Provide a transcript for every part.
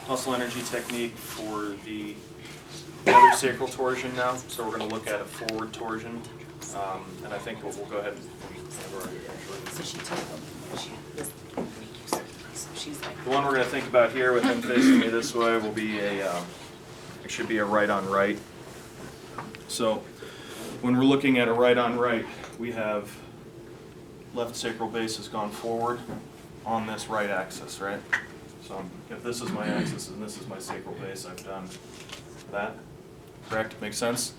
muscle energy technique for the other sacral torsion now. So we're going to look at a forward torsion. And I think we'll go ahead and So she took them. So she's like, the one we're going to think about here with him facing me this way will be it should be a right on right. So when we're looking at a right on right, we have left sacral base has gone forward on this right axis, right? So if this is my axis and this is my sacral base, I've done that. Correct? Makes sense?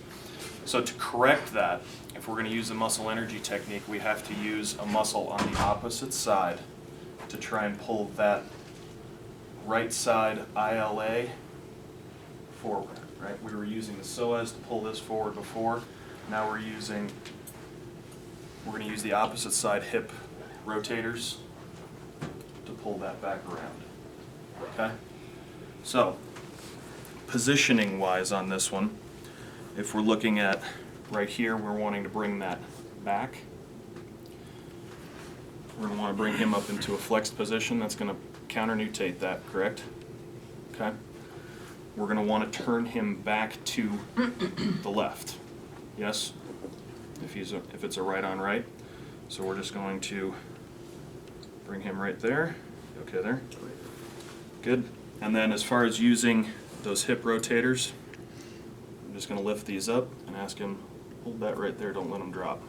So to correct that, if we're going to use the muscle energy technique, we have to use a muscle on the opposite side to try and pull that right side ILA forward, right? We were using the psoas to pull this forward before. Now we're going to use the opposite side hip rotators to pull that back around. Okay? So, positioning wise on this one, if we're looking at right here, we're wanting to bring that back. We're going to want to bring him up into a flexed position. That's going to counter-nutate that, correct? Okay? We're going to want to turn him back to the left. Yes? If it's a right on right. So we're just going to bring him right there. Okay there? Good. And then as far as using those hip rotators, I'm just going to lift these up and ask him, hold that right there, don't let him drop.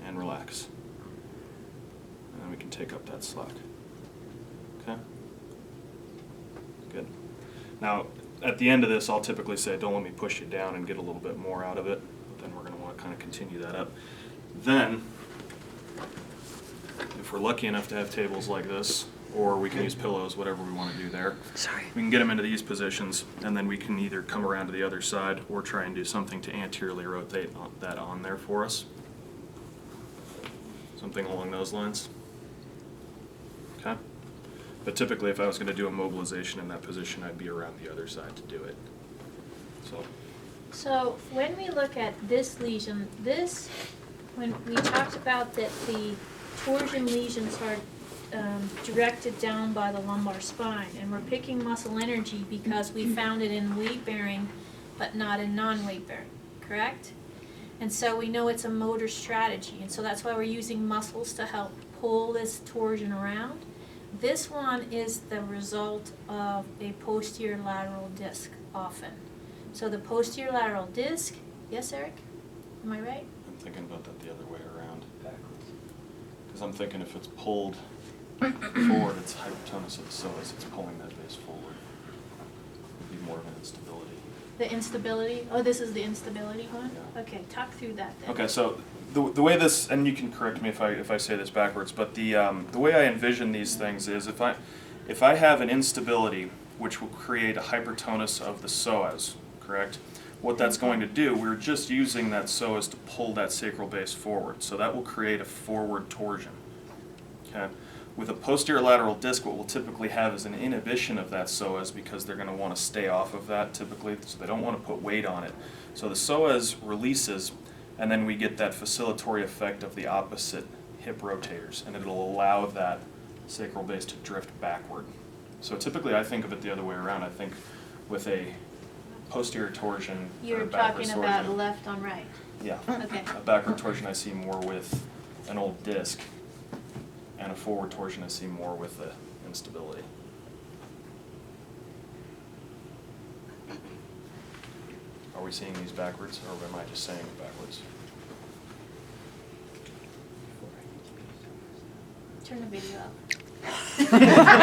And relax. And then we can take up that slack. Okay? Good. Now, at the end of this, I'll typically say, don't let me push you down and get a little bit more out of it. But then we're going to want to kind of continue that up. Then, if we're lucky enough to have tables like this, or we can use pillows, whatever we want to do there. sorry. We can get them into these positions, and then we can either come around to the other side or try and do something to anteriorly rotate that on there for us. Something along those lines. Okay? But typically, if I was going to do a mobilization in that position, I'd be around the other side to do it. So when we look at this lesion, when we talked about that the torsion lesions are directed down by the lumbar spine, and we're picking muscle energy because we found it in weight bearing but not in non-weight bearing, correct? And so we know it's a motor strategy, and so that's why we're using muscles to help pull this torsion around. This one is the result of a posterior lateral disc often. So the posterior lateral disc, yes, Eric? Am I right? I'm thinking about that the other way around. Because I'm thinking if it's pulled forward, it's hypertonus of the psoas, it's pulling that base forward. It would be more of an instability. The instability? Oh, this is the instability one? Yeah. Okay, talk through that then. Okay, so the way this, and you can correct me if I say this backwards, but the way I envision these things is if I have an instability which will create a hypertonus of the psoas, correct? What that's going to do, we're just using that psoas to pull that sacral base forward, so that will create a forward torsion. Okay. With a posterior lateral disc, what we'll typically have is an inhibition of that psoas because they're going to want to stay off of that typically, so they don't want to put weight on it. So the psoas releases, and then we get that facilitatory effect of the opposite hip rotators, and it'll allow that sacral base to drift backward. So typically I think of it the other way around. I think with a posterior torsion or You're a backward talking torsion. about left on right. Yeah. Okay. A backward torsion I see more with an old disc, and a forward torsion I see more with the instability. Are we seeing these backwards, or am I just saying it backwards? Turn the video up.